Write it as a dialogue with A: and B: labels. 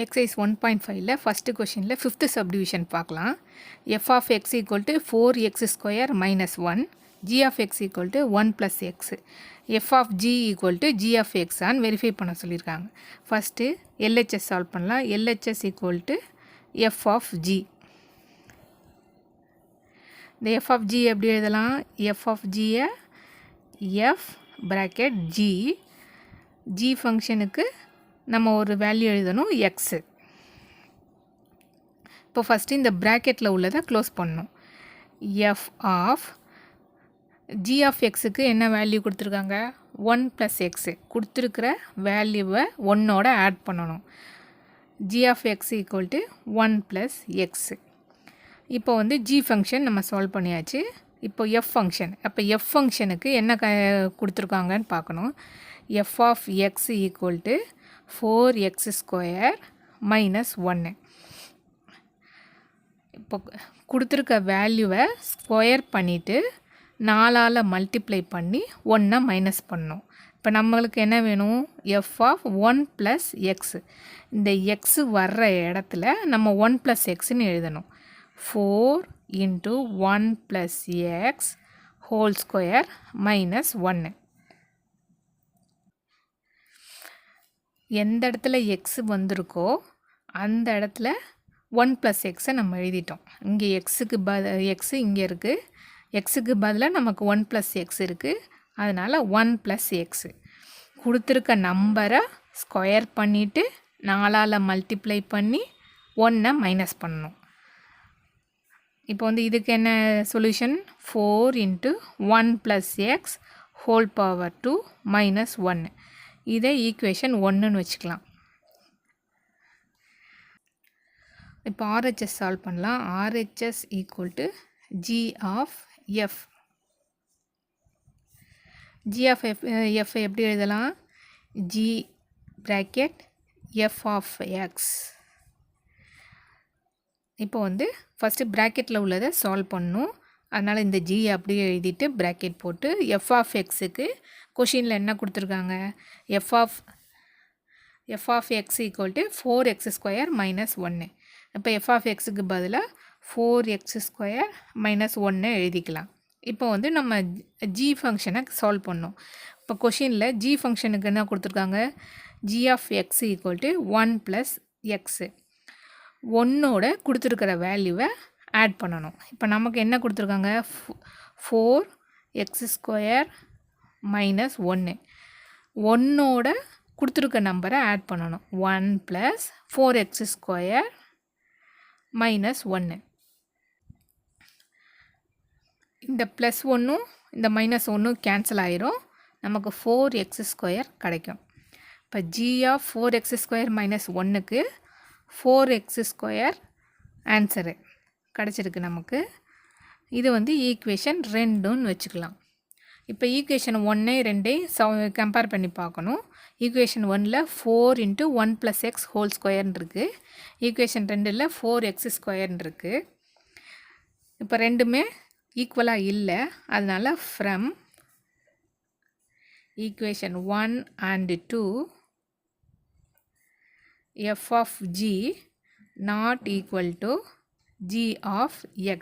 A: Exercise 1.5 first question fifth subdivision பார்க்கலாம். f of x equal to 4x square minus 1, g of x equal to 1 plus x, f of g equal to g of x on verify பண்ண சொல்லியிருக்காங்க. First LHS solve பண்ணலாம். LHS equal to f of g. இந்த f of g எப்படி எழுதலாம்? f of g f bracket g, g ஃபங்க்ஷனுக்கு நம்ம ஒரு value எழுதணும் x. இப்போ ஃபஸ்ட்டு இந்த ப்ராக்கெட்டில் உள்ளதை க்ளோஸ் பண்ணணும். f ஆஃப் g ஆஃப் எக்ஸுக்கு என்ன வேல்யூ கொடுத்துருக்காங்க? 1 ப்ளஸ் எக்ஸு கொடுத்துருக்கிற வேல்யூவை 1ஓட ஆட் பண்ணணும். g of x equal to 1 plus x. இப்போ வந்து g ஃபங்க்ஷன் நம்ம சால்வ் பண்ணியாச்சு. இப்போ f ஃபங்க்ஷன், அப்போ f ஃபங்க்ஷனுக்கு என்ன கொடுத்துருக்காங்கன்னு பார்க்கணும். f of x equal to 4x square minus 1. இப்போ கொடுத்துருக்க வேல்யூவை ஸ்கொயர் பண்ணிவிட்டு 4ஆல் மல்டிப்ளை பண்ணி 1 மைனஸ் பண்ணணும். இப்போ நம்மளுக்கு என்ன வேணும்? f of 1 plus x. இந்த எக்ஸு வர்ற இடத்துல நம்ம 1 ப்ளஸ் எக்ஸுன்னு எழுதணும். 4 into 1 plus x whole square minus 1. எந்த இடத்துல எக்ஸு வந்திருக்கோ அந்த இடத்துல 1 ப்ளஸ் எக்ஸை நம்ம எழுதிட்டோம். இங்கே எக்ஸுக்கு எக்ஸு இங்கே இருக்குது. எக்ஸுக்கு பதிலாக நமக்கு 1 ப்ளஸ் எக்ஸ் இருக்குது. அதனால் 1 ப்ளஸ் எக்ஸு கொடுத்துருக்க நம்பரை ஸ்கொயர் பண்ணிவிட்டு 4ஆல் மல்டிப்ளை பண்ணி 1 மைனஸ் பண்ணணும். இப்போ வந்து இதுக்கு என்ன solution? 4 into 1 plus x whole power 2 minus 1. இதை ஈக்குவேஷன் 1ன்னு வச்சுக்கலாம். இப்போ RHS சால்வ் பண்ணலாம். RHS equal to g of f. g of f எப்படி எழுதலாம்? g bracket f of x. இப்போ வந்து ஃபஸ்ட்டு ப்ராக்கெட்டில் உள்ளதை சால்வ் பண்ணணும். அதனால் இந்த g அப்படியே எழுதிட்டு ப்ராக்கெட் போட்டு f ஆஃப் எக்ஸுக்கு கொஷினில் என்ன கொடுத்துருக்காங்க? f of x equal to 4x square minus 1. இப்போ f ஆஃப் எக்ஸுக்கு பதிலாக 4x ஸ்கொயர் மைனஸ் 1 எழுதிக்கலாம். இப்போ வந்து நம்ம g ஃபங்க்ஷனை சால்வ் பண்ணோம். இப்போ கொஷினில் g ஃபங்க்ஷனுக்கு என்ன கொடுத்துருக்காங்க? g of x equal to 1 plus x 1ஓட கொடுத்துருக்கிற வேல்யூவை ஆட் பண்ணணும். இப்போ நமக்கு என்ன கொடுத்துருக்காங்க? 4x square minus 1. 1ஓட கொடுத்துருக்க நம்பரை ஆட் பண்ணணும். 1 ப்ளஸ் 4x ஸ்கொயர் மைனஸ் 1. இந்த ப்ளஸ் 1 இந்த மைனஸ் 1 கேன்சல் ஆயிரும். நமக்கு 4x ஸ்கொயர் கிடைக்கும். இப்போ g of 4x square minus 1க்கு 4x ஸ்கொயர் ஆன்சரு கிடச்சிருக்கு நமக்கு. இது வந்து ஈக்குவேஷன் 2ன்னு வச்சுக்கலாம். இப்போ ஈக்குவேஷன் 1 2 கம்பேர் பண்ணி பார்க்கணும். ஈக்குவேஷன் 1ல் 4 இன்ட்டு 1 ப்ளஸ் எக்ஸ் ஹோல் ஸ்கொயர்னு இருக்குது. ஈக்குவேஷன் 2ல் 4x ஸ்கொயர்னு இருக்குது. இப்போ ரெண்டுமே ஈக்குவலாக இல்லை. அதனால் from equation 1 and 2 f of g not equal to g of x.